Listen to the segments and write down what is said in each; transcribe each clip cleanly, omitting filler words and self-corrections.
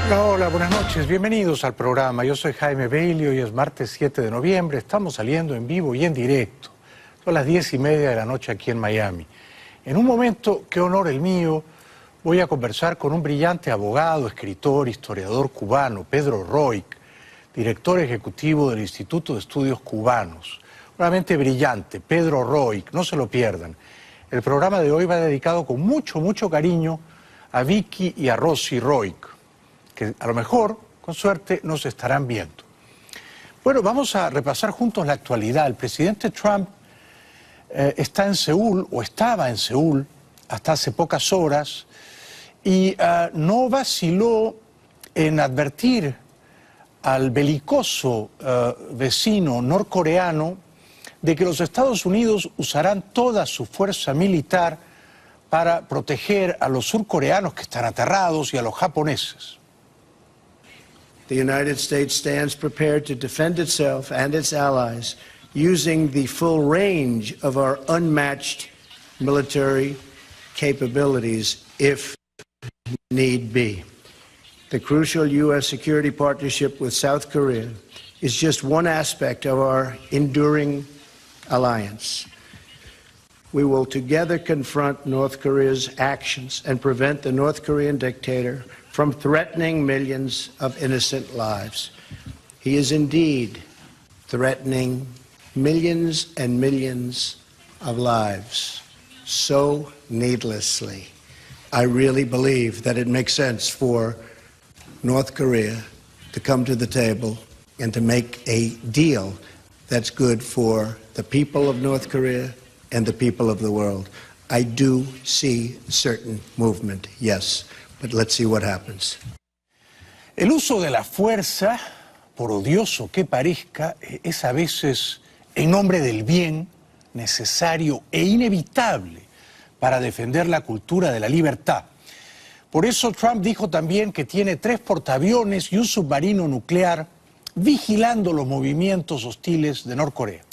Hola, buenas noches, bienvenidos al programa. Yo soy Jaime Bailey, hoy es martes 7 de noviembre, estamos saliendo en vivo y en directo. Son las 10:30 de la noche aquí en Miami. En un momento, qué honor el mío, voy a conversar con un brillante abogado, escritor, historiador cubano, Pedro Roig, director ejecutivo del Instituto de Estudios Cubanos. Realmente brillante, Pedro Roig, no se lo pierdan. El programa de hoy va dedicado con mucho cariño a Vicky y a Rosy Roig, que a lo mejor, con suerte, nos estarán viendo. Bueno, vamos a repasar juntos la actualidad. El presidente Trump está en Seúl, o estaba en Seúl, hasta hace pocas horas, y no vaciló en advertir al belicoso vecino norcoreano de que los Estados Unidos usarán toda su fuerza militar para proteger a los surcoreanos que están aterrados y a los japoneses. The United States stands prepared to defend itself and its allies using the full range of our unmatched military capabilities if need be. The crucial U.S. security partnership with South Korea is just one aspect of our enduring alliance. We will together confront North Korea's actions and prevent the North Korean dictator from threatening millions of innocent lives. He is indeed threatening millions and millions of lives so needlessly. I really believe that it makes sense for North Korea to come to the table and to make a deal that's good for the people of North Korea and the people of the world. I do see certain movement, yes. But let's see what happens. El uso de la fuerza, por odioso que parezca, es a veces en nombre del bien necesario e inevitable para defender la cultura de la libertad. Por eso Trump dijo también que tiene 3 portaaviones y un submarino nuclear vigilando los movimientos hostiles de Norcorea.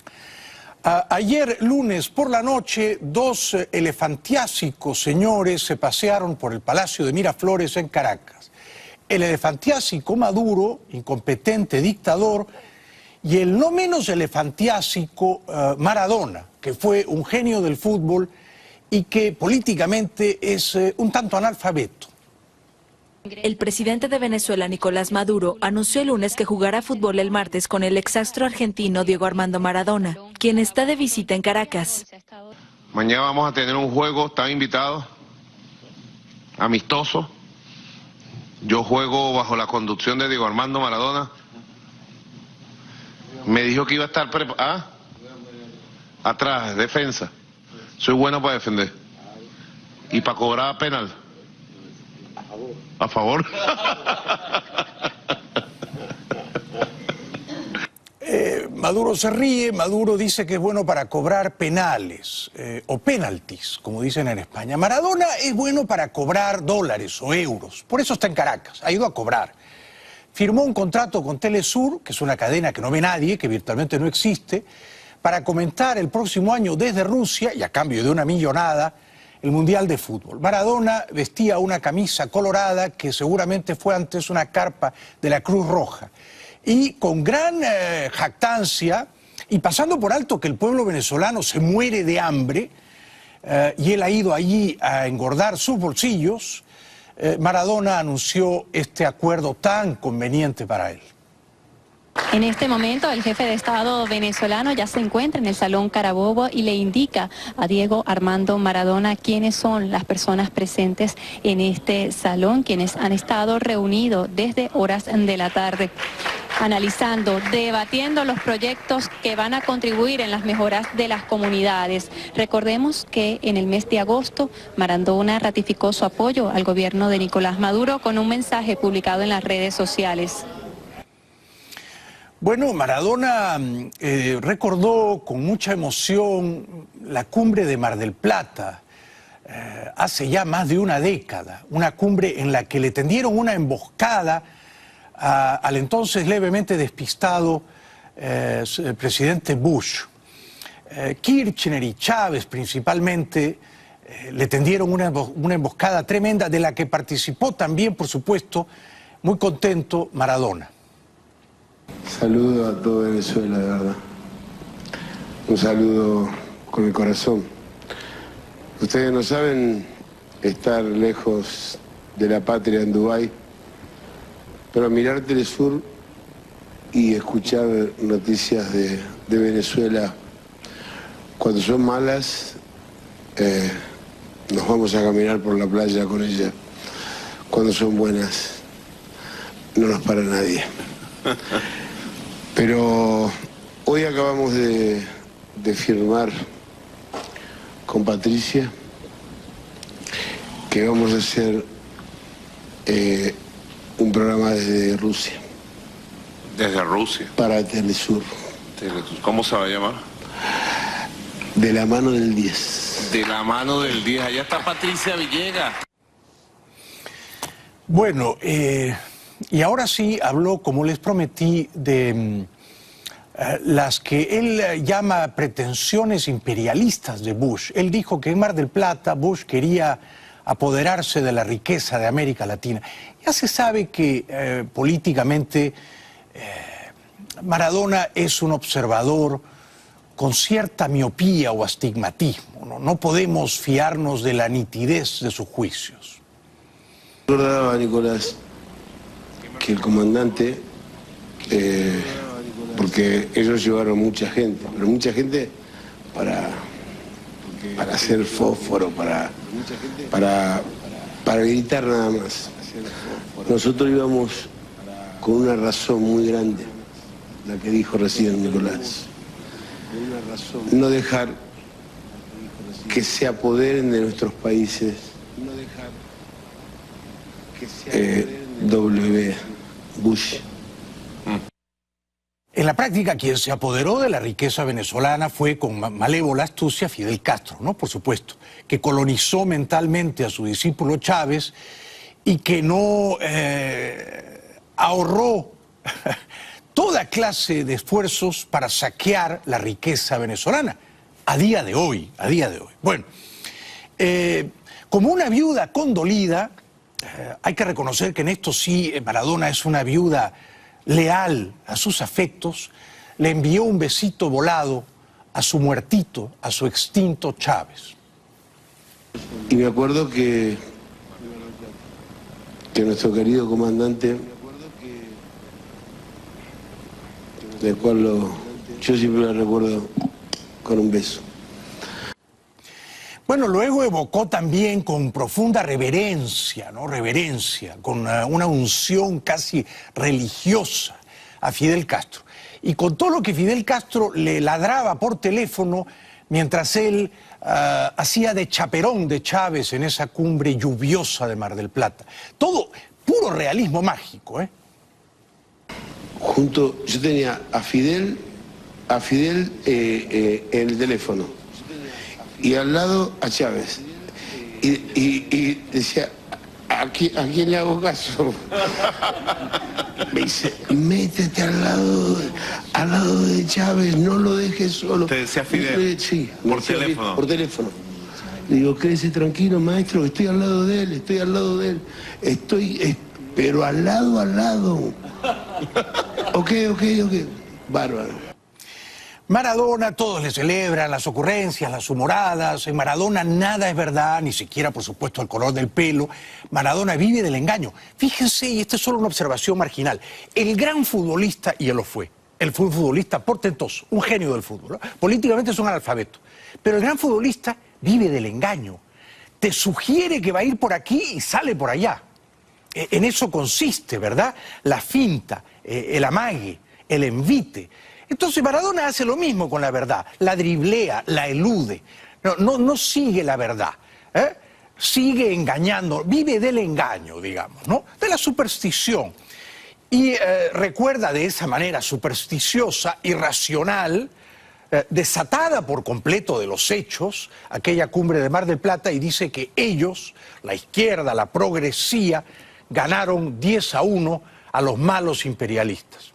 Ayer lunes por la noche, 2 elefantiásicos señores se pasearon por el Palacio de Miraflores en Caracas. El elefantiásico Maduro, incompetente dictador, y el no menos elefantiásico Maradona, que fue un genio del fútbol y que políticamente es un tanto analfabeto. El presidente de Venezuela, Nicolás Maduro, anunció el lunes que jugará fútbol el martes con el exastro argentino Diego Armando Maradona, quien está de visita en Caracas. Mañana vamos a tener un juego, están invitados, amistoso. Yo juego bajo la conducción de Diego Armando Maradona. Me dijo que iba a estar preparado. Atrás, defensa. Soy bueno para defender. Y para cobrar penal. ¿A favor? Maduro se ríe, Maduro dice que es bueno para cobrar penales o penaltis, como dicen en España. Maradona es bueno para cobrar dólares o euros, por eso está en Caracas, ha ido a cobrar. Firmó un contrato con Telesur, que es una cadena que no ve nadie, que virtualmente no existe, para comentar el próximo año desde Rusia, y a cambio de una millonada, el Mundial de Fútbol. Maradona vestía una camisa colorada que seguramente fue antes una carpa de la Cruz Roja. Y con gran jactancia, y pasando por alto que el pueblo venezolano se muere de hambre, y él ha ido allí a engordar sus bolsillos, Maradona anunció este acuerdo tan conveniente para él. En este momento el jefe de Estado venezolano ya se encuentra en el Salón Carabobo y le indica a Diego Armando Maradona quiénes son las personas presentes en este salón, quienes han estado reunidos desde horas de la tarde, analizando, debatiendo los proyectos que van a contribuir en las mejoras de las comunidades. Recordemos que en el mes de agosto Maradona ratificó su apoyo al gobierno de Nicolás Maduro con un mensaje publicado en las redes sociales. Bueno, Maradona recordó con mucha emoción la cumbre de Mar del Plata, hace ya más de una década, una cumbre en la que le tendieron una emboscada al entonces levemente despistado presidente Bush. Kirchner y Chávez principalmente le tendieron una emboscada tremenda de la que participó también, por supuesto, muy contento Maradona. Saludo a todo Venezuela, de verdad. Un saludo con el corazón. Ustedes no saben estar lejos de la patria en Dubái, pero mirar Telesur y escuchar noticias de Venezuela cuando son malas, nos vamos a caminar por la playa con ella. Cuando son buenas, no nos para nadie. Pero hoy acabamos de firmar con Patricia que vamos a hacer un programa desde Rusia. Desde Rusia. Para Telesur. ¿Cómo se va a llamar? De la mano del 10. De la mano del 10. Allá está Patricia Villegas. Bueno, y ahora sí habló, como les prometí, de las que él llama pretensiones imperialistas de Bush. Él dijo que en Mar del Plata Bush quería apoderarse de la riqueza de América Latina. Ya se sabe que políticamente Maradona es un observador con cierta miopía o astigmatismo. No podemos fiarnos de la nitidez de sus juicios. Recordaba, Nicolás, que el comandante, porque ellos llevaron mucha gente, pero mucha gente para hacer fósforo, para gritar nada más. Nosotros íbamos con una razón muy grande, la que dijo recién Nicolás. No dejar que se apoderen de nuestros países W. Bush. En la práctica, quien se apoderó de la riqueza venezolana fue con malévola astucia Fidel Castro, ¿no? Por supuesto, que colonizó mentalmente a su discípulo Chávez y que no ahorró toda clase de esfuerzos para saquear la riqueza venezolana, a día de hoy. Bueno, como una viuda condolida, hay que reconocer que en esto sí Maradona es una viuda leal a sus afectos, le envió un besito volado a su muertito, a su extinto Chávez. Y me acuerdo que nuestro querido comandante, del cual yo siempre lo recuerdo con un beso. Bueno, luego evocó también con profunda reverencia, ¿no? Reverencia, con una unción casi religiosa a Fidel Castro. Y contó lo que Fidel Castro le ladraba por teléfono mientras él hacía de chaperón de Chávez en esa cumbre lluviosa de Mar del Plata. Todo puro realismo mágico, ¿eh? Yo tenía a Fidel en el teléfono y al lado a Chávez y decía, ¿a quién le hago caso? Me dice, métete al lado de Chávez, no lo dejes solo. ¿Te decía Fidel? Sí. ¿Por teléfono? Por teléfono. Le digo, quédese tranquilo, maestro, estoy al lado de él, pero al lado. Ok. Bárbaro. Maradona, todos le celebran las ocurrencias, las humoradas. En Maradona nada es verdad, ni siquiera, por supuesto, el color del pelo. Maradona vive del engaño. Fíjense, y esta es solo una observación marginal, el gran futbolista, y él lo fue, el futbolista portentoso, un genio del fútbol, ¿no? Políticamente es un analfabeto, pero el gran futbolista vive del engaño. Te sugiere que va a ir por aquí y sale por allá. En eso consiste, ¿verdad? La finta, el amague, el envite. Entonces Maradona hace lo mismo con la verdad, la driblea, la elude, no sigue la verdad, sigue engañando, vive del engaño, digamos, ¿no? De la superstición. Y recuerda de esa manera supersticiosa, irracional, desatada por completo de los hechos, aquella cumbre de Mar del Plata, y dice que ellos, la izquierda, la progresía, ganaron 10-1 a los malos imperialistas.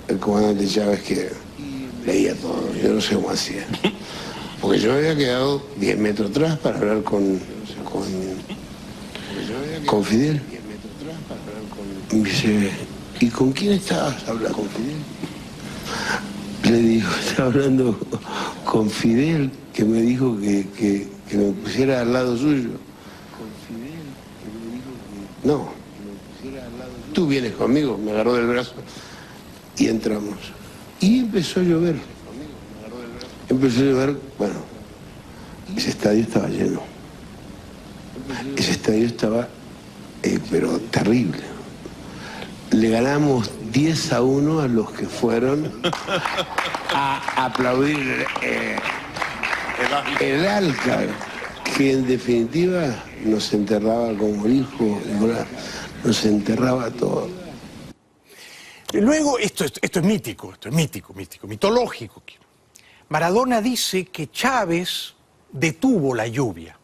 El comandante Chávez que leía todo, yo no sé cómo hacía. Porque yo había quedado 10 metros atrás para hablar con Fidel. Me dice, ¿y con quién estabas hablando? ¿Con Fidel? Le digo, estaba hablando con Fidel, que me dijo que me pusiera al lado suyo. ¿Con Fidel? Que me dijo que... No, que me pusiera al lado suyo. Tú vienes conmigo, me agarró del brazo y entramos. Y empezó a llover. Empezó a llover, bueno, ese estadio estaba lleno. Ese estadio estaba, pero terrible. Le ganamos 10-1 a los que fueron a aplaudir el Alca, que en definitiva nos enterraba como hijo, nos enterraba todo. Luego, esto es mítico, mitológico. Maradona dice que Chávez detuvo la lluvia.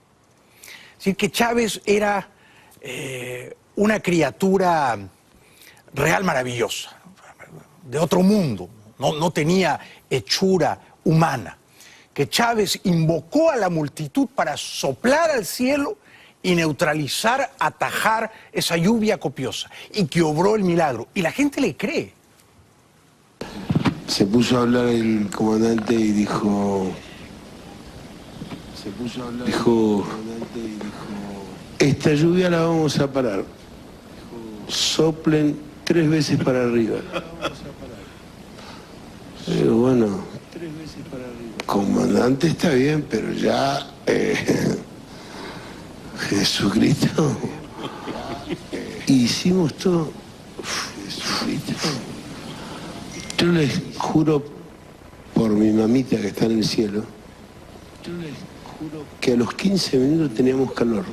Es decir, que Chávez era una criatura real maravillosa, de otro mundo, no tenía hechura humana. Que Chávez invocó a la multitud para soplar al cielo y neutralizar, atajar esa lluvia copiosa, y que obró el milagro. Y la gente le cree. Se puso a hablar el comandante y dijo... esta lluvia la vamos a parar. Soplen 3 veces para arriba. Pero bueno, comandante está bien, pero ya Jesucristo. Hicimos todo. Jesucristo. Yo les juro por mi mamita que está en el cielo, que a los 15 minutos teníamos calor.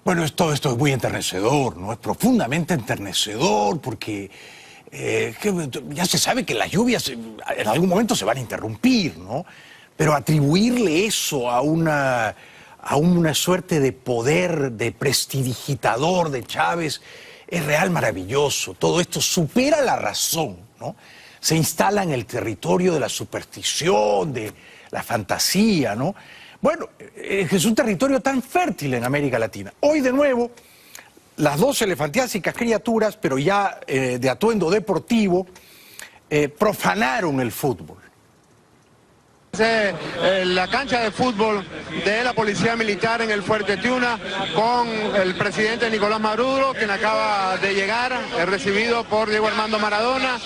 Bueno, todo esto es muy enternecedor, ¿no? Es profundamente enternecedor porque ya se sabe que las lluvias en algún momento se van a interrumpir, ¿no? Pero atribuirle eso a una suerte de poder, de prestidigitador de Chávez, es real maravilloso. Todo esto supera la razón, ¿no? Se instala en el territorio de la superstición, de la fantasía, ¿no? Bueno, es un territorio tan fértil en América Latina. Hoy, de nuevo, las dos elefantiásicas criaturas, pero ya de atuendo deportivo, profanaron el fútbol. La cancha de fútbol de la Policía Militar en el Fuerte Tiuna con el presidente Nicolás Maduro, quien acaba de llegar, recibido por Diego Armando Maradona,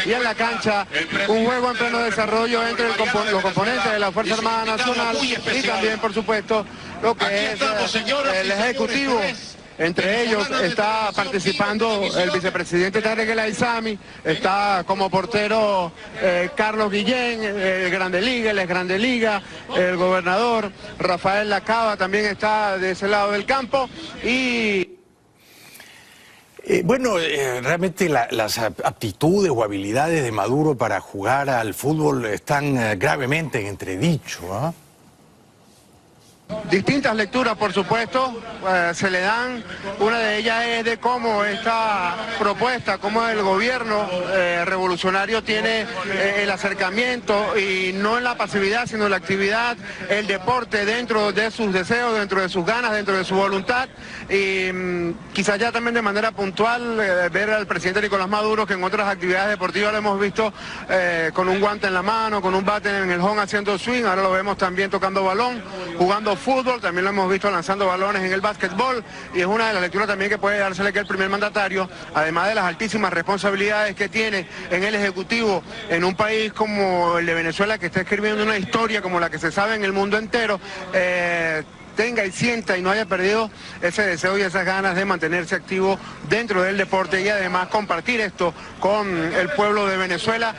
y en la cancha un juego en pleno desarrollo entre los componentes de la Fuerza Armada Nacional y también, por supuesto, lo que es el Ejecutivo. Entre ellos está participando el vicepresidente Tarek El Aissami, está como portero Carlos Guillén, el Grande Liga, el ex Grande Liga, el gobernador Rafael Lacaba también está de ese lado del campo y... Realmente las aptitudes o habilidades de Maduro para jugar al fútbol están gravemente en entredicho, ¿eh? Distintas lecturas, por supuesto, se le dan. Una de ellas es de cómo esta propuesta, cómo el gobierno revolucionario tiene el acercamiento, y no en la pasividad, sino en la actividad, el deporte dentro de sus deseos, dentro de sus ganas, dentro de su voluntad. Y quizás ya también de manera puntual ver al presidente Nicolás Maduro, que en otras actividades deportivas lo hemos visto con un guante en la mano, con un bate en el home haciendo swing. Ahora lo vemos también tocando balón, jugando fútbol, también lo hemos visto lanzando balones en el básquetbol, y es una de las lecturas también que puede dársele que el primer mandatario, además de las altísimas responsabilidades que tiene en el Ejecutivo, en un país como el de Venezuela, que está escribiendo una historia como la que se sabe en el mundo entero, tenga y sienta y no haya perdido ese deseo y esas ganas de mantenerse activo dentro del deporte y además compartir esto con el pueblo de Venezuela.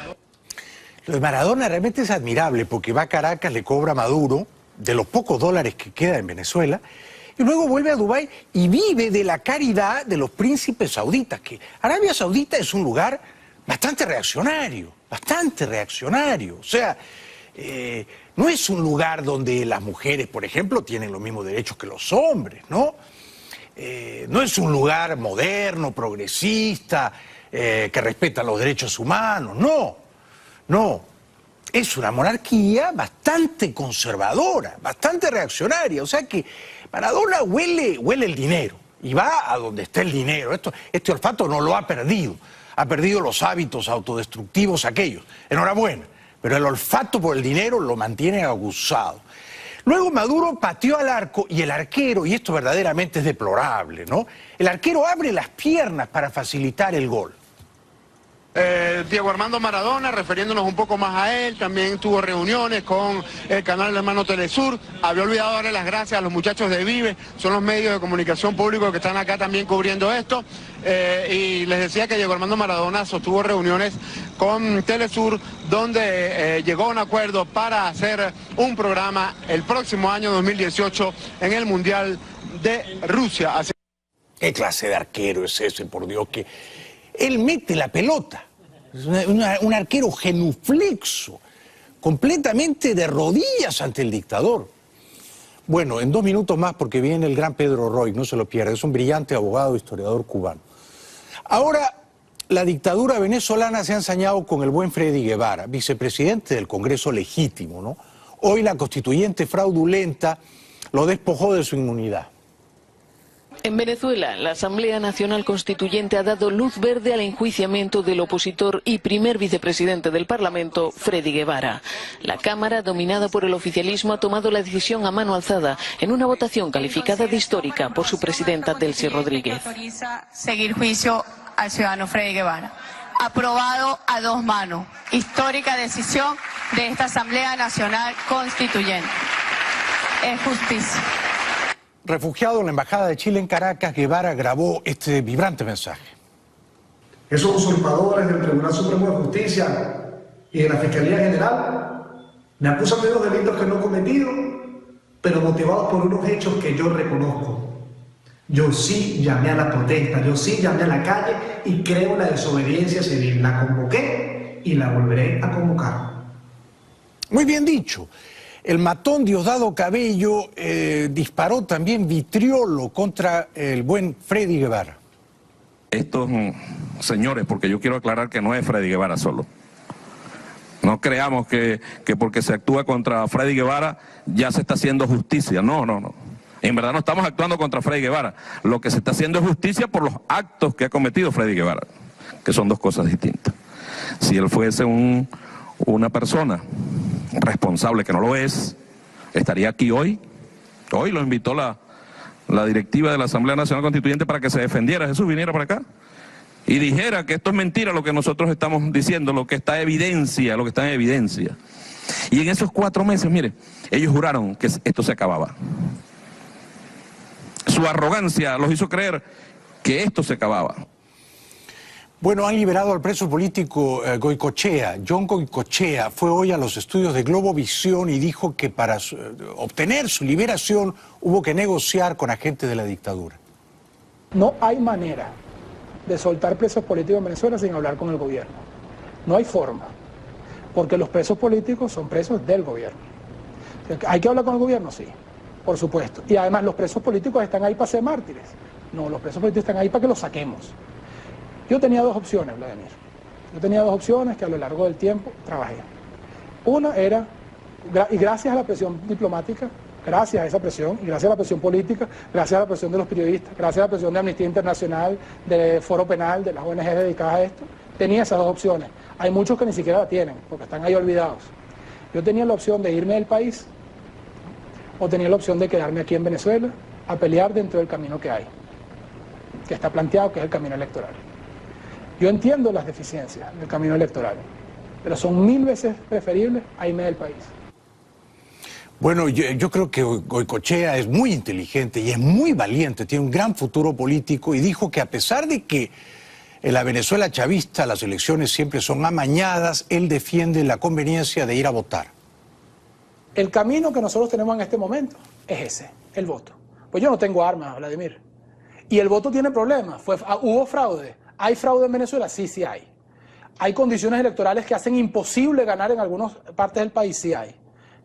Lo de Maradona realmente es admirable porque va a Caracas, le cobra a Maduro de los pocos dólares que queda en Venezuela, y luego vuelve a Dubái y vive de la caridad de los príncipes sauditas, que Arabia Saudita es un lugar bastante reaccionario, o sea, no es un lugar donde las mujeres, por ejemplo, tienen los mismos derechos que los hombres, ¿no? No es un lugar moderno, progresista, que respeta los derechos humanos, no. es una monarquía bastante conservadora, bastante reaccionaria. O sea que Maradona huele el dinero y va a donde está el dinero. Este olfato no lo ha perdido los hábitos autodestructivos aquellos. Enhorabuena, pero el olfato por el dinero lo mantiene aguzado. Luego Maduro pateó al arco y el arquero, y esto verdaderamente es deplorable, ¿no? El arquero abre las piernas para facilitar el gol. Diego Armando Maradona, refiriéndonos un poco más a él, también tuvo reuniones con el canal hermano Telesur. Había olvidado darle las gracias a los muchachos de Vive, son los medios de comunicación públicos que están acá también cubriendo esto. Y les decía que Diego Armando Maradona sostuvo reuniones con Telesur, donde llegó a un acuerdo para hacer un programa el próximo año 2018 en el Mundial de Rusia. ¿Qué clase de arquero es ese, por Dios? Que él mete la pelota. Es un arquero genuflexo, completamente de rodillas ante el dictador. Bueno, en 2 minutos más, porque viene el gran Pedro Roig, no se lo pierda, es un brillante abogado, historiador cubano. Ahora, la dictadura venezolana se ha ensañado con el buen Freddy Guevara, vicepresidente del Congreso legítimo, ¿no? Hoy la constituyente fraudulenta lo despojó de su inmunidad. En Venezuela, la Asamblea Nacional Constituyente ha dado luz verde al enjuiciamiento del opositor y primer vicepresidente del Parlamento, Freddy Guevara. La Cámara, dominada por el oficialismo, ha tomado la decisión a mano alzada en una votación calificada de histórica por su presidenta, Delcy Rodríguez. Autoriza seguir juicio al ciudadano Freddy Guevara. Aprobado a 2 manos. Histórica decisión de esta Asamblea Nacional Constituyente. Es justicia. Refugiado en la Embajada de Chile en Caracas, Guevara grabó este vibrante mensaje. Esos usurpadores del Tribunal Supremo de Justicia y de la Fiscalía General me acusan de los delitos que no he cometido, pero motivados por unos hechos que yo reconozco. Yo sí llamé a la protesta, yo sí llamé a la calle y creo en la desobediencia civil. La convoqué y la volveré a convocar. Muy bien dicho. El matón Diosdado Cabello disparó también vitriolo contra el buen Freddy Guevara. Estos señores, porque yo quiero aclarar que no es Freddy Guevara solo. No creamos que porque se actúa contra Freddy Guevara ya se está haciendo justicia. No. En verdad no estamos actuando contra Freddy Guevara. Lo que se está haciendo es justicia por los actos que ha cometido Freddy Guevara, que son 2 cosas distintas. Si él fuese una persona responsable, que no lo es, estaría aquí hoy. Hoy lo invitó la directiva de la Asamblea Nacional Constituyente para que se defendiera. Jesús viniera para acá y dijera que esto es mentira lo que nosotros estamos diciendo, lo que está en evidencia. Y en esos 4 meses, mire, ellos juraron que esto se acababa. Su arrogancia los hizo creer que esto se acababa. Bueno, han liberado al preso político Goicoechea. John Goicoechea fue hoy a los estudios de Globovisión y dijo que para obtener su liberación hubo que negociar con agentes de la dictadura. No hay manera de soltar presos políticos en Venezuela sin hablar con el gobierno. No hay forma, porque los presos políticos son presos del gobierno. ¿Hay que hablar con el gobierno? Sí, por supuesto. Y además los presos políticos están ahí para ser mártires. No, los presos políticos están ahí para que los saquemos. Yo tenía 2 opciones, Vladimir. Yo tenía 2 opciones que a lo largo del tiempo trabajé. Una era, y gracias a la presión diplomática, gracias a esa presión, y gracias a la presión política, gracias a la presión de los periodistas, gracias a la presión de Amnistía Internacional, del Foro Penal, de las ONG dedicadas a esto, tenía esas 2 opciones. Hay muchos que ni siquiera la tienen, porque están ahí olvidados. Yo tenía la opción de irme del país, o tenía la opción de quedarme aquí en Venezuela, a pelear dentro del camino que hay, que está planteado, que es el camino electoral. Yo entiendo las deficiencias del camino electoral, pero son 1000 veces preferibles a irme del país. Bueno, yo creo que Goicoechea es muy inteligente y es muy valiente, tiene un gran futuro político y dijo que a pesar de que en la Venezuela chavista las elecciones siempre son amañadas, él defiende la conveniencia de ir a votar. El camino que nosotros tenemos en este momento es ese, el voto. Pues yo no tengo armas, Vladimir. Y el voto tiene problemas, hubo fraude. ¿Hay fraude en Venezuela? Sí, sí hay. ¿Hay condiciones electorales que hacen imposible ganar en algunas partes del país? Sí hay.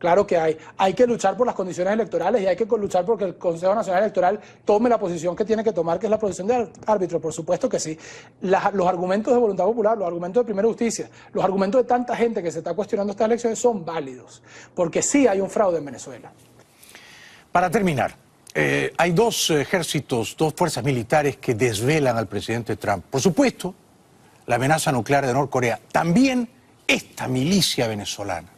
Claro que hay. Hay que luchar por las condiciones electorales y hay que luchar porque el Consejo Nacional Electoral tome la posición que tiene que tomar, que es la posición de árbitro. Por supuesto que sí. Los argumentos de voluntad popular, los argumentos de primera justicia, los argumentos de tanta gente que se está cuestionando estas elecciones son válidos, porque sí hay un fraude en Venezuela. Para terminar, hay dos ejércitos, dos fuerzas militares que desvelan al presidente Trump. Por supuesto, la amenaza nuclear de Norcorea. También esta milicia venezolana.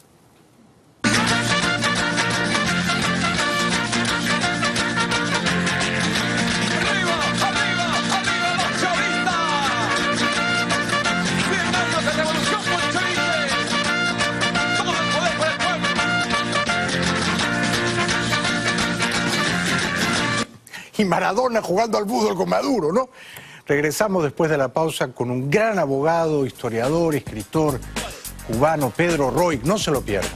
Y Maradona jugando al fútbol con Maduro, ¿no? Regresamos después de la pausa con un gran abogado, historiador, escritor cubano, Pedro Roig. No se lo pierdan.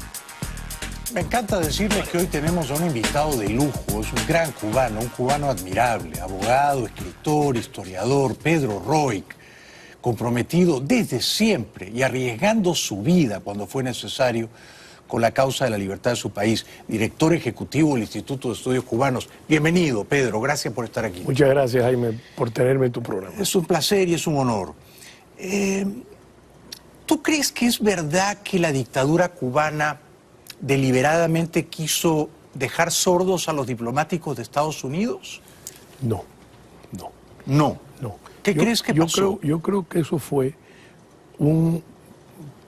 Me encanta decirles que hoy tenemos a un invitado de lujo. Es un gran cubano, un cubano admirable, abogado, escritor, historiador, Pedro Roig, comprometido desde siempre y arriesgando su vida cuando fue necesario con la causa de la libertad de su país, director ejecutivo del Instituto de Estudios Cubanos. Bienvenido, Pedro, gracias por estar aquí. Muchas gracias, Jaime, por tenerme en tu programa. Es un placer y es un honor. ¿Tú crees que es verdad que la dictadura cubana deliberadamente quiso dejar sordos a los diplomáticos de Estados Unidos? No. ¿Qué crees que pasó? Yo creo que eso fue un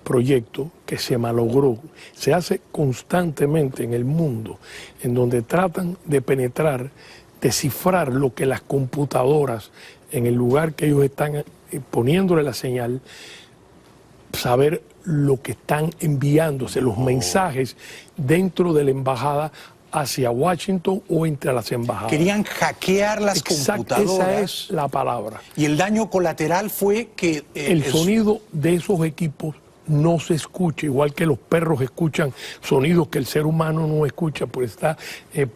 proyecto que se malogró, se hace constantemente en el mundo, en donde tratan de penetrar, descifrar lo que las computadoras, en el lugar que ellos están poniéndole la señal, saber lo que están enviándose, los mensajes dentro de la embajada hacia Washington o entre las embajadas. Querían hackear las computadoras. Esa es la palabra. Y el daño colateral fue que el sonido de esos equipos no se escucha, igual que los perros escuchan sonidos que el ser humano no escucha, pues está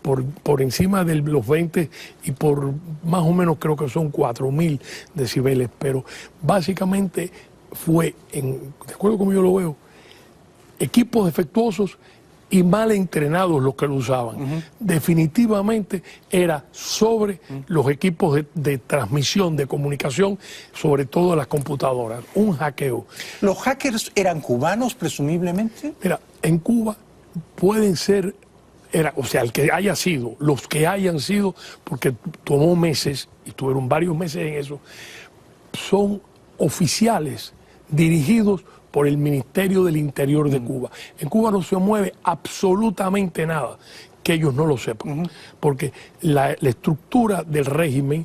por encima de los 20 y por más o menos creo que son 4.000 decibeles, pero básicamente fue, de acuerdo como yo lo veo, equipos defectuosos y mal entrenados los que lo usaban. Definitivamente era sobre los equipos de transmisión, de comunicación, sobre todo las computadoras, un hackeo. ¿Los hackers eran cubanos, presumiblemente? Mira, en Cuba pueden ser, o sea, el que haya sido, los que hayan sido, porque tomó meses, y tuvieron varios meses en eso, son oficiales dirigidos por el Ministerio del Interior de Cuba. En Cuba no se mueve absolutamente nada que ellos no lo sepan, porque la estructura del régimen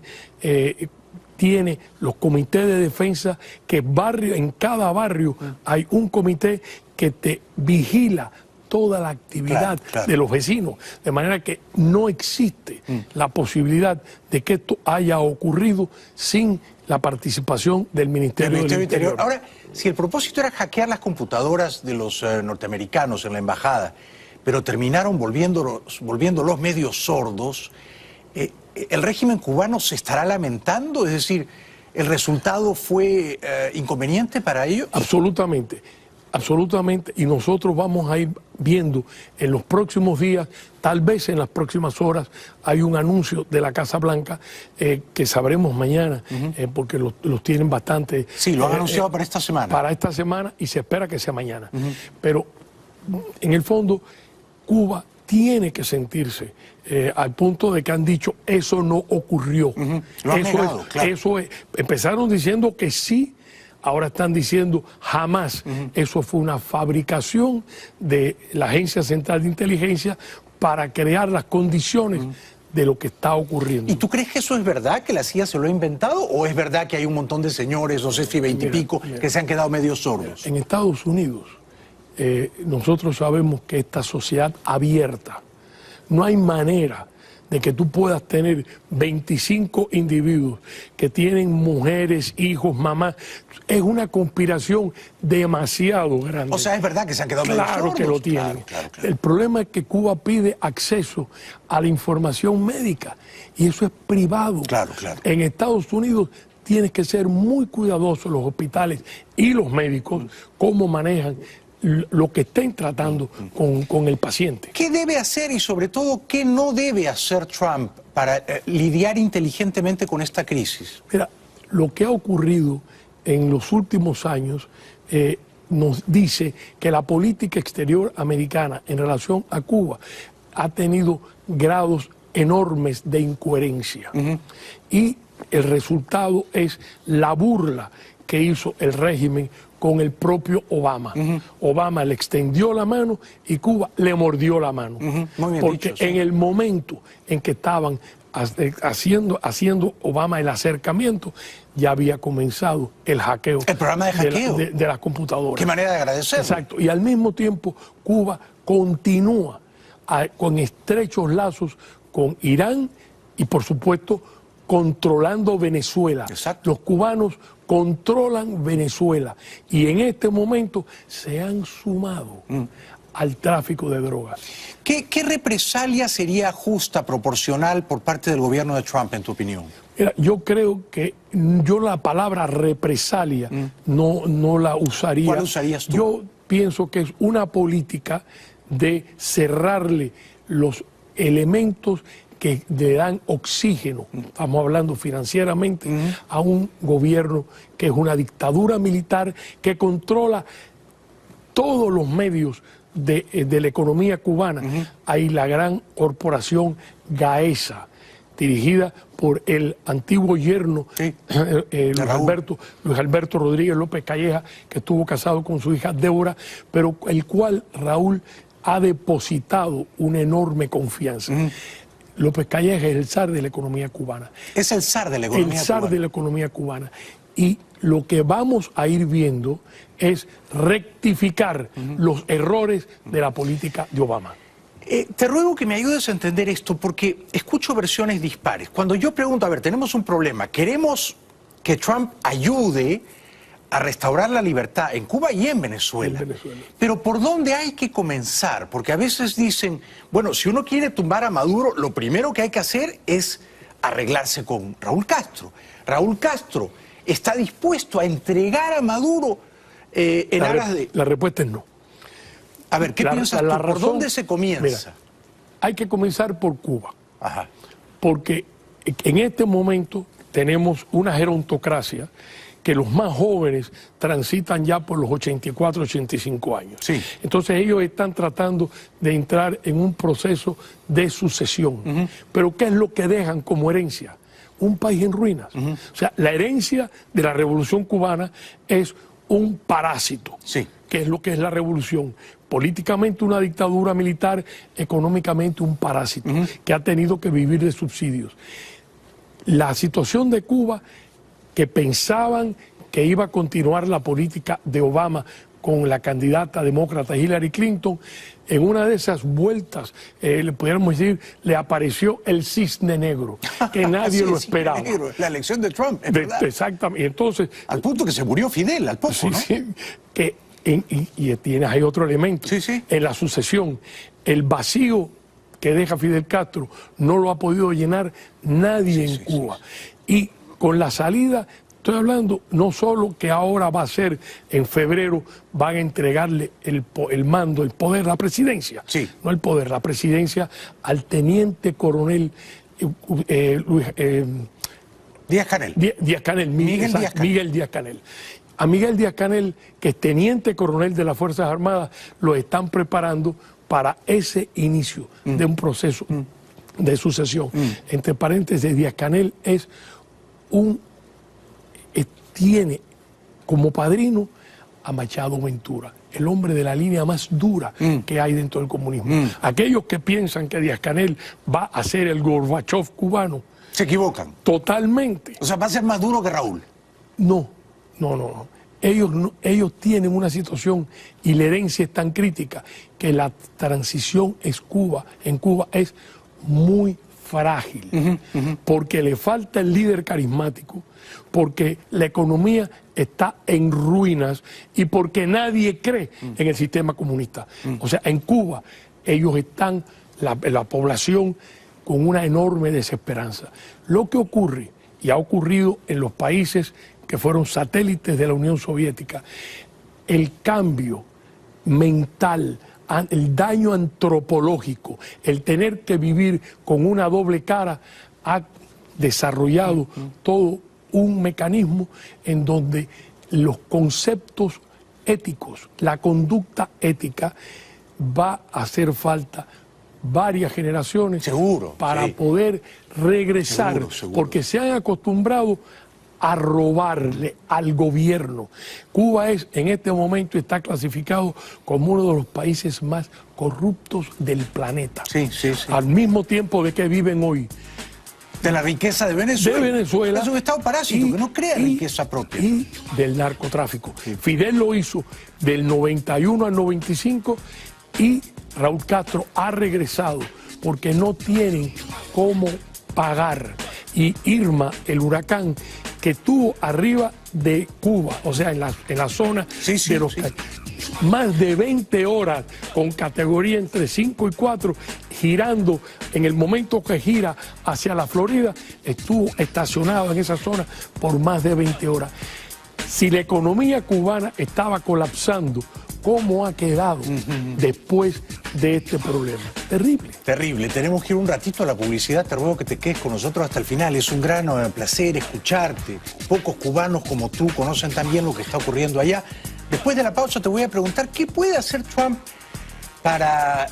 tiene los comités de defensa que en cada barrio hay un comité que te vigila toda la actividad de los vecinos, de manera que no existe la posibilidad de que esto haya ocurrido sin la participación del Ministerio del Interior. Ahora, si el propósito era hackear las computadoras de los norteamericanos en la embajada, pero terminaron volviéndolos medio sordos, ¿el régimen cubano se estará lamentando? Es decir, ¿el resultado fue inconveniente para ellos? Absolutamente. Absolutamente, y nosotros vamos a ir viendo en los próximos días, tal vez en las próximas horas, hay un anuncio de la Casa Blanca que sabremos mañana, porque los tienen bastante... Sí, lo han anunciado para esta semana. Para esta semana y se espera que sea mañana. Pero en el fondo, Cuba tiene que sentirse al punto de que han dicho, eso no ocurrió. Lo han negado, claro. Empezaron diciendo que sí. Ahora están diciendo jamás. Eso fue una fabricación de la Agencia Central de Inteligencia para crear las condiciones de lo que está ocurriendo. ¿Y tú crees que eso es verdad, que la CIA se lo ha inventado? ¿O es verdad que hay un montón de señores, no sé si 20 y pico, que se han quedado medio sordos? En Estados Unidos, nosotros sabemos que esta sociedad abierta, no hay manera de que tú puedas tener 25 individuos que tienen mujeres, hijos, mamás. Es una conspiración demasiado grande. O sea, es verdad que se han quedado medio sordos. Claro que lo tienen. Claro. El problema es que Cuba pide acceso a la información médica y eso es privado. Claro. En Estados Unidos tienes que ser muy cuidadoso los hospitales y los médicos, cómo manejan lo que estén tratando con el paciente. ¿Qué debe hacer y sobre todo qué no debe hacer Trump para lidiar inteligentemente con esta crisis? Mira, lo que ha ocurrido en los últimos años nos dice que la política exterior americana en relación a Cuba ha tenido grados enormes de incoherencia. Y el resultado es la burla que hizo el régimen con el propio Obama. Obama le extendió la mano y Cuba le mordió la mano. Porque en el momento en que estaban haciendo Obama el acercamiento, ya había comenzado el hackeo. El programa de hackeo. De las computadoras. Qué manera de agradecerlo. Exacto. Y al mismo tiempo, Cuba continúa con estrechos lazos con Irán y, por supuesto, controlando Venezuela. Exacto. Los cubanos controlan Venezuela y en este momento se han sumado al tráfico de drogas. ¿Qué represalia sería justa, proporcional por parte del gobierno de Trump, en tu opinión? Mira, yo creo que yo la palabra represalia no la usaría. ¿Cuál usarías tú? Yo pienso que es una política de cerrarle los elementos que le dan oxígeno, estamos hablando financieramente, a un gobierno que es una dictadura militar que controla todos los medios de la economía cubana. Hay la gran corporación Gaesa, dirigida por el antiguo yerno Luis Alberto Rodríguez López Calleja, que estuvo casado con su hija Débora, pero el cual Raúl ha depositado una enorme confianza. López Calleja es el zar de la economía cubana. Es el zar de la economía cubana. El zar de la economía cubana. Y lo que vamos a ir viendo es rectificar los errores de la política de Obama. Te ruego que me ayudes a entender esto, porque escucho versiones dispares. Cuando yo pregunto, a ver, tenemos un problema, queremos que Trump ayude a restaurar la libertad en Cuba y en Venezuela. Pero ¿por dónde hay que comenzar? Porque a veces dicen, bueno, si uno quiere tumbar a Maduro, lo primero que hay que hacer es arreglarse con Raúl Castro. Raúl Castro está dispuesto a entregar a Maduro en aras de... La respuesta es no. A ver, ¿qué piensas tú? ¿Por dónde se comienza? Mira, hay que comenzar por Cuba. Porque en este momento tenemos una gerontocracia que los más jóvenes transitan ya por los 84, 85 años. Entonces ellos están tratando de entrar en un proceso de sucesión. Pero ¿qué es lo que dejan como herencia? Un país en ruinas. O sea, la herencia de la Revolución Cubana es un parásito. ¿Qué es lo que es la revolución? Políticamente una dictadura militar, económicamente un parásito que ha tenido que vivir de subsidios. La situación de Cuba, que pensaban que iba a continuar la política de Obama con la candidata demócrata Hillary Clinton, en una de esas vueltas, le pudiéramos decir, le apareció el cisne negro, que nadie lo esperaba. Negro, la elección de Trump, exactamente. Entonces, al punto que se murió Fidel, al poco, ¿no? Y tienes ahí otro elemento. En la sucesión, el vacío que deja Fidel Castro no lo ha podido llenar nadie en Cuba. Y con la salida, estoy hablando no solo que ahora va a ser en febrero, van a entregarle el mando, el poder, la presidencia, no el poder, la presidencia al teniente coronel Díaz-Canel. Miguel Díaz-Canel. A Miguel Díaz-Canel, que es teniente coronel de las Fuerzas Armadas, lo están preparando para ese inicio de un proceso de sucesión. Entre paréntesis, Díaz-Canel tiene como padrino a Machado Ventura, el hombre de la línea más dura que hay dentro del comunismo. Aquellos que piensan que Díaz-Canel va a ser el Gorbachev cubano se equivocan. Totalmente. O sea, ¿va a ser más duro que Raúl? No. Ellos tienen una situación y la herencia es tan crítica que la transición en Cuba es muy frágil, porque le falta el líder carismático, porque la economía está en ruinas y porque nadie cree en el sistema comunista. O sea, en Cuba ellos están, la población, con una enorme desesperanza. Lo que ocurre, y ha ocurrido en los países que fueron satélites de la Unión Soviética, el cambio mental, el daño antropológico, el tener que vivir con una doble cara, ha desarrollado todo un mecanismo en donde los conceptos éticos, la conducta ética, va a hacer falta varias generaciones para poder regresar, porque se han acostumbrado a robarle al gobierno. Cuba es, en este momento, está clasificado como uno de los países más corruptos del planeta. Al mismo tiempo de que viven hoy. De la riqueza de Venezuela. De Venezuela. Es un estado parásito que no crea riqueza propia. Y del narcotráfico. Fidel lo hizo del 91 al 95 y Raúl Castro ha regresado porque no tienen cómo pagar. Y Irma, el huracán que estuvo arriba de Cuba, o sea, en la zona de los más de 20 horas con categoría entre 5 y 4, girando en el momento que gira hacia la Florida, estuvo estacionado en esa zona por más de 20 horas. Si la economía cubana estaba colapsando, ¿cómo ha quedado después de este problema? Terrible. Terrible. Tenemos que ir un ratito a la publicidad. Te ruego que te quedes con nosotros hasta el final. Es un gran placer escucharte. Pocos cubanos como tú conocen tan bien lo que está ocurriendo allá. Después de la pausa te voy a preguntar qué puede hacer Trump para,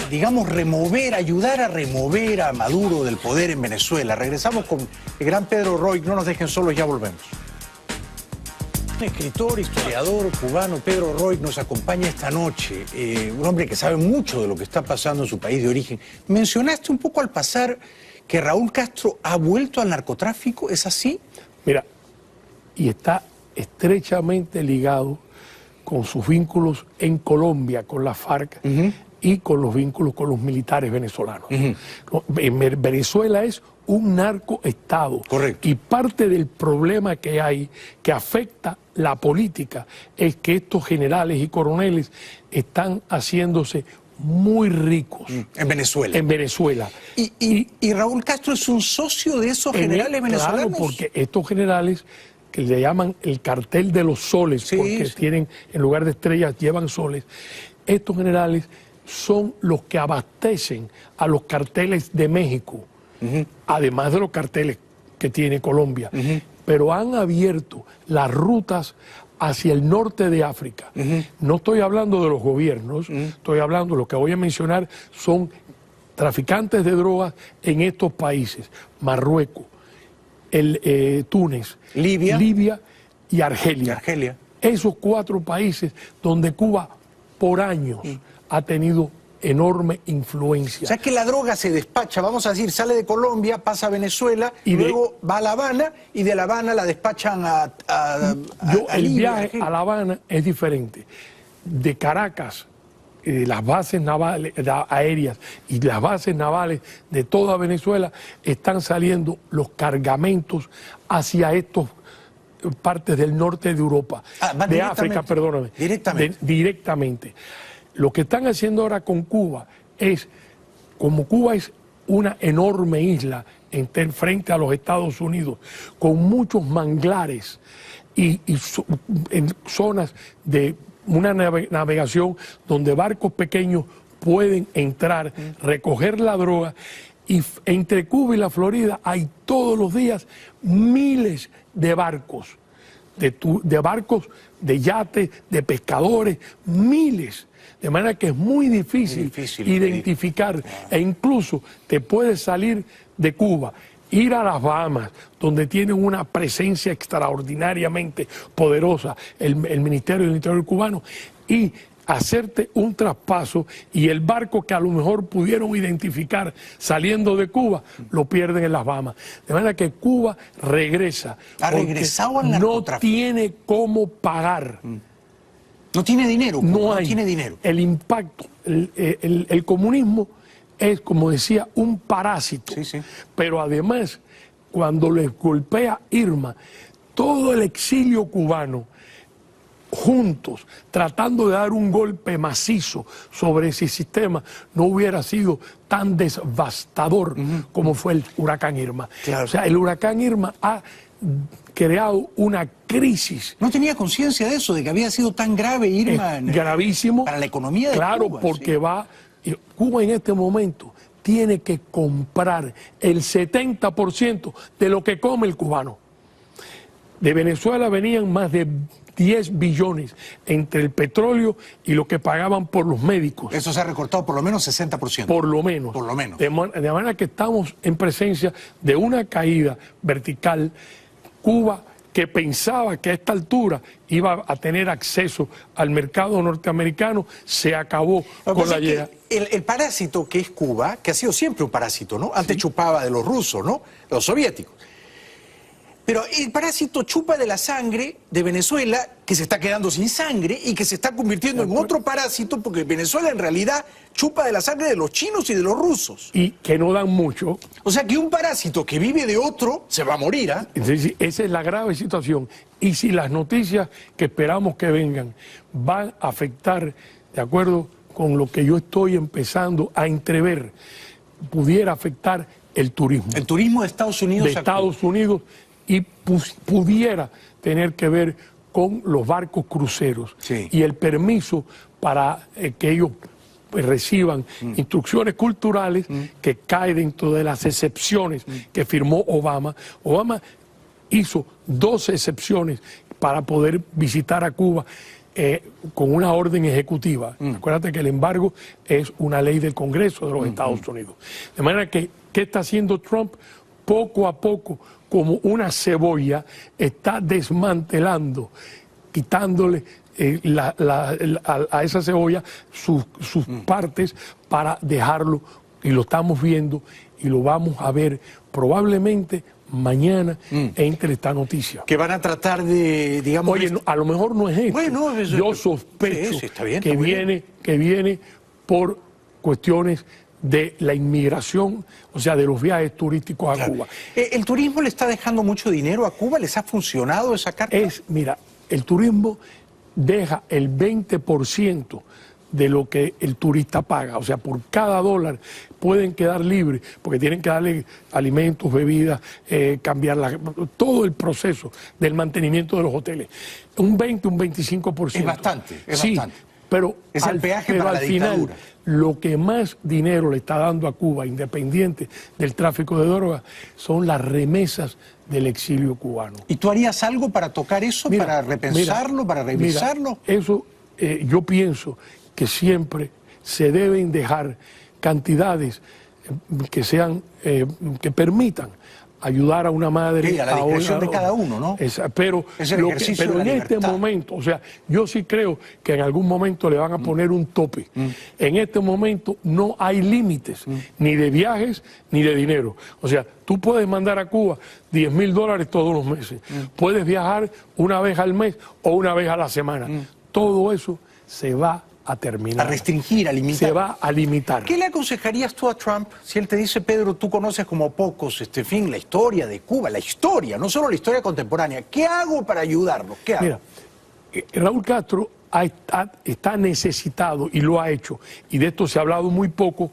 digamos, ayudar a remover a Maduro del poder en Venezuela. Regresamos con el gran Pedro Roig. No nos dejen solos, ya volvemos. Escritor, historiador cubano Pedro Roig nos acompaña esta noche, un hombre que sabe mucho de lo que está pasando en su país de origen. Mencionaste un poco al pasar que Raúl Castro ha vuelto al narcotráfico, ¿es así? Mira, y está estrechamente ligado con sus vínculos en Colombia, con la FARC, y con los vínculos con los militares venezolanos. Venezuela es un narcoestado. Correcto. Y parte del problema que hay, que afecta la política, es que estos generales y coroneles están haciéndose muy ricos. En Venezuela. En Venezuela. ¿Y Raúl Castro es un socio de esos generales venezolanos? Claro, porque estos generales, que le llaman el cartel de los soles, porque tienen, en lugar de estrellas, llevan soles, estos generales son los que abastecen a los carteles de México, además de los carteles que tiene Colombia, pero han abierto las rutas hacia el norte de África. No estoy hablando de los gobiernos, estoy hablando, lo que voy a mencionar son traficantes de drogas en estos países: Marruecos, Túnez, Libia y Argelia. Esos 4 países donde Cuba por años ha tenido enorme influencia. O sea que la droga se despacha, vamos a decir, sale de Colombia, pasa a Venezuela, y luego va a La Habana, y de La Habana la despachan el viaje a La Habana es diferente. De Caracas, las bases navales, aéreas y las bases navales de toda Venezuela, están saliendo los cargamentos hacia estos partes del norte de Europa, de África, perdóname. Directamente. Lo que están haciendo ahora con Cuba es, como Cuba es una enorme isla frente a los Estados Unidos, con muchos manglares y en zonas de una navegación donde barcos pequeños pueden entrar, recoger la droga, y entre Cuba y la Florida hay todos los días miles de barcos, de barcos, de yates, de pescadores, miles. De manera que es muy difícil identificar, e incluso te puedes salir de Cuba, ir a las Bahamas, donde tienen una presencia extraordinariamente poderosa el Ministerio del Interior cubano, y hacerte un traspaso, y el barco que a lo mejor pudieron identificar saliendo de Cuba, lo pierden en las Bahamas. De manera que Cuba regresa. Ha regresado al narcotráfico. No tiene cómo pagar. No tiene dinero. No tiene dinero. El impacto, el comunismo es, como decía, un parásito. Pero además, cuando les golpea Irma, todo el exilio cubano, juntos, tratando de dar un golpe macizo sobre ese sistema, no hubiera sido tan devastador como fue el huracán Irma. O sea, el huracán Irma ha creado una crisis. ¿No tenía conciencia de eso, de que había sido tan grave, Irma? Gravísimo. Para la economía de Cuba. Claro, porque Cuba en este momento tiene que comprar el 70% de lo que come el cubano. De Venezuela venían más de 10 billones entre el petróleo y lo que pagaban por los médicos. Eso se ha recortado por lo menos 60%. Por lo menos. Por lo menos. De manera que estamos en presencia de una caída vertical. Cuba, que pensaba que a esta altura iba a tener acceso al mercado norteamericano, se acabó con la llegada. El parásito que es Cuba, que ha sido siempre un parásito, ¿no? Antes chupaba de los rusos, ¿no? De los soviéticos. Pero el parásito chupa de la sangre de Venezuela, que se está quedando sin sangre y que se está convirtiendo en otro parásito, porque Venezuela en realidad chupa de la sangre de los chinos y de los rusos. Y que no dan mucho. O sea que un parásito que vive de otro se va a morir, ¿ah? ¿Eh? Esa es la grave situación. Y si las noticias que esperamos que vengan van a afectar, de acuerdo con lo que yo estoy empezando a entrever, pudiera afectar el turismo. El turismo de Estados Unidos. De Estados Unidos. Y pudiera tener que ver con los barcos cruceros y el permiso para que ellos reciban instrucciones culturales que cae dentro de las excepciones que firmó Obama. Obama hizo 12 excepciones para poder visitar a Cuba con una orden ejecutiva. Acuérdate que el embargo es una ley del Congreso de los Estados Unidos. De manera que, ¿qué está haciendo Trump? Poco a poco, como una cebolla, está desmantelando, quitándole a esa cebolla sus partes para dejarlo, y lo estamos viendo y lo vamos a ver probablemente mañana entre esta noticia. Que van a tratar de, digamos... Oye, a lo mejor no es esto. Bueno, yo sospecho está bien, que viene por cuestiones de la inmigración, o sea, de los viajes turísticos a Cuba. ¿El turismo le está dejando mucho dinero a Cuba? ¿Les ha funcionado esa carta? Mira, el turismo deja el 20% de lo que el turista paga. O sea, por cada dólar pueden quedar libres, porque tienen que darle alimentos, bebidas, cambiar todo el proceso del mantenimiento de los hoteles. Un 20, un 25%. Es bastante, bastante. Pero es el peaje para la final, dictadura. Lo que más dinero le está dando a Cuba, independiente del tráfico de drogas, son las remesas del exilio cubano. ¿Y tú harías algo para tocar eso, para repensarlo, para revisarlo? Eso, yo pienso que siempre se deben dejar cantidades que sean, que permitan ayudar a una madre. Sí, a la discreción de cada uno, ¿no? Pero en este momento, o sea, yo sí creo que en algún momento le van a poner un tope. En este momento no hay límites, ni de viajes, ni de dinero. O sea, tú puedes mandar a Cuba $10,000 todos los meses. Puedes viajar una vez al mes o una vez a la semana. Todo eso se va a terminar. A restringir, a limitar. Se va a limitar. ¿Qué le aconsejarías tú a Trump si él te dice, Pedro, tú conoces como pocos, la historia de Cuba, la historia, no solo la historia contemporánea? ¿Qué hago para ayudarlo? ¿Qué hago? Mira, Raúl Castro está necesitado, y lo ha hecho, y de esto se ha hablado muy poco,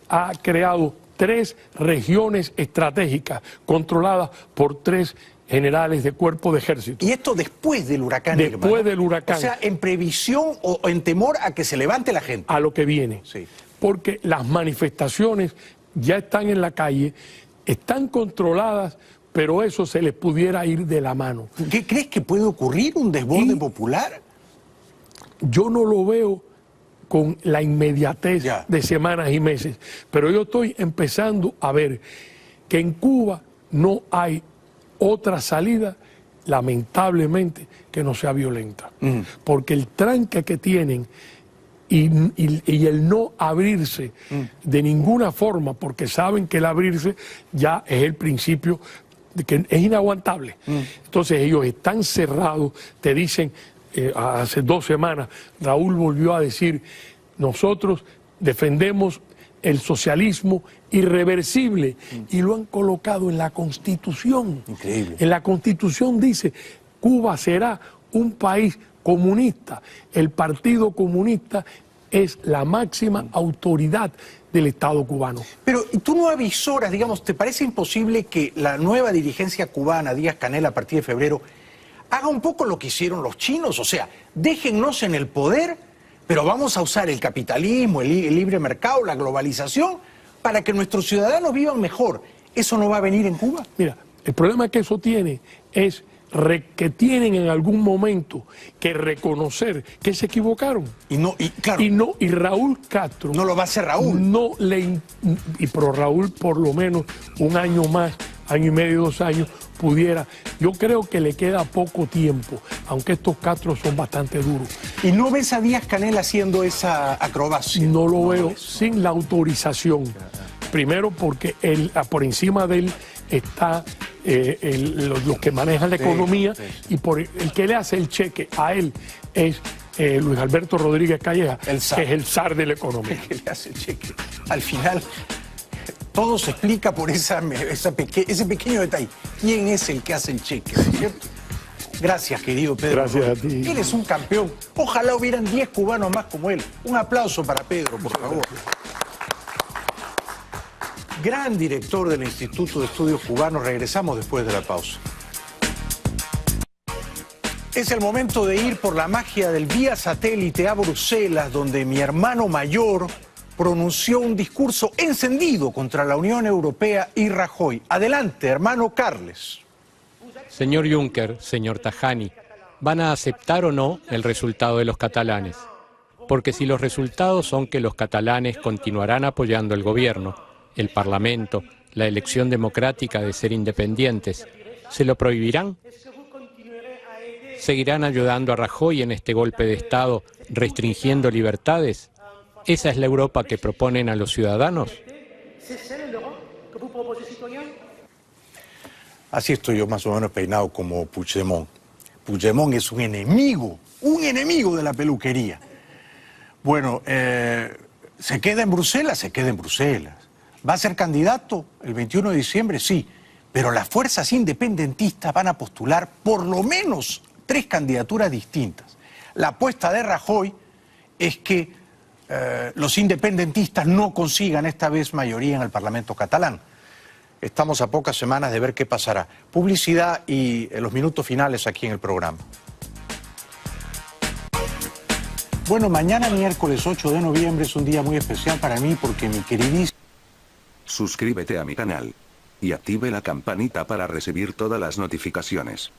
ha creado 3 regiones estratégicas controladas por 3 generales de cuerpo de ejército. ¿Y esto después del huracán Irma? Después del huracán. O sea, en previsión o en temor a que se levante la gente. A lo que viene. Sí. Porque las manifestaciones ya están en la calle, están controladas, pero eso se les pudiera ir de la mano. ¿Qué crees que puede ocurrir? ¿Un desborde popular? Yo no lo veo con la inmediatez de semanas y meses, pero yo estoy empezando a ver que en Cuba no hay otra salida, lamentablemente, que no sea violenta. Porque el tranque que tienen y el no abrirse de ninguna forma, porque saben que el abrirse ya es el principio de que es inaguantable. Entonces ellos están cerrados, te dicen, hace 2 semanas, Raúl volvió a decir, nosotros defendemos el socialismo irreversible, y lo han colocado en la Constitución. Increíble. En la Constitución dice, Cuba será un país comunista. El Partido Comunista es la máxima autoridad del Estado cubano. Pero tú no avisoras, digamos, ¿te parece imposible que la nueva dirigencia cubana, Díaz-Canel, a partir de febrero, haga un poco lo que hicieron los chinos, o sea, déjennos en el poder, pero vamos a usar el capitalismo, el libre mercado, la globalización, para que nuestros ciudadanos vivan mejor. ¿Eso no va a venir en Cuba? Mira, el problema que eso tiene es que tienen en algún momento que reconocer que se equivocaron. Y Raúl Castro no lo va a hacer Raúl. Pero Raúl por lo menos un año más, año y medio, 2 años, pudiera. Yo creo que le queda poco tiempo, aunque estos Castros son bastante duros. ¿Y no ves a Díaz-Canel haciendo esa acrobacia? No lo veo sin la autorización. Primero porque por encima de él está los que manejan la economía, y por el que le hace el cheque a él es Luis Alberto Rodríguez Calleja, que es el zar de la economía. El que le hace el cheque. Al final, todo se explica por ese pequeño detalle. ¿Quién es el que hace el cheque? ¿No es cierto? Gracias, querido Pedro. Gracias a ti. Eres un campeón. Ojalá hubieran 10 cubanos más como él. Un aplauso para Pedro, por favor. Gran director del Instituto de Estudios Cubanos. Regresamos después de la pausa. Es el momento de ir por la magia del vía satélite a Bruselas, donde mi hermano mayor pronunció un discurso encendido contra la Unión Europea y Rajoy. Adelante, hermano Carles. Señor Juncker, señor Tajani, ¿van a aceptar o no el resultado de los catalanes? Porque si los resultados son que los catalanes continuarán apoyando el gobierno, el Parlamento, la elección democrática de ser independientes, ¿se lo prohibirán? ¿Seguirán ayudando a Rajoy en este golpe de Estado, restringiendo libertades? ¿Esa es la Europa que proponen a los ciudadanos? Así estoy yo más o menos peinado como Puigdemont. Puigdemont es un enemigo de la peluquería. Bueno, ¿se queda en Bruselas? Se queda en Bruselas. ¿Va a ser candidato el 21 de diciembre? Sí, pero las fuerzas independentistas van a postular por lo menos 3 candidaturas distintas. La apuesta de Rajoy es que los independentistas no consigan esta vez mayoría en el Parlamento catalán. Estamos a pocas semanas de ver qué pasará. Publicidad y los minutos finales aquí en el programa. Bueno, mañana miércoles 8 de noviembre es un día muy especial para mí porque mi queridísimo... Suscríbete a mi canal y active la campanita para recibir todas las notificaciones.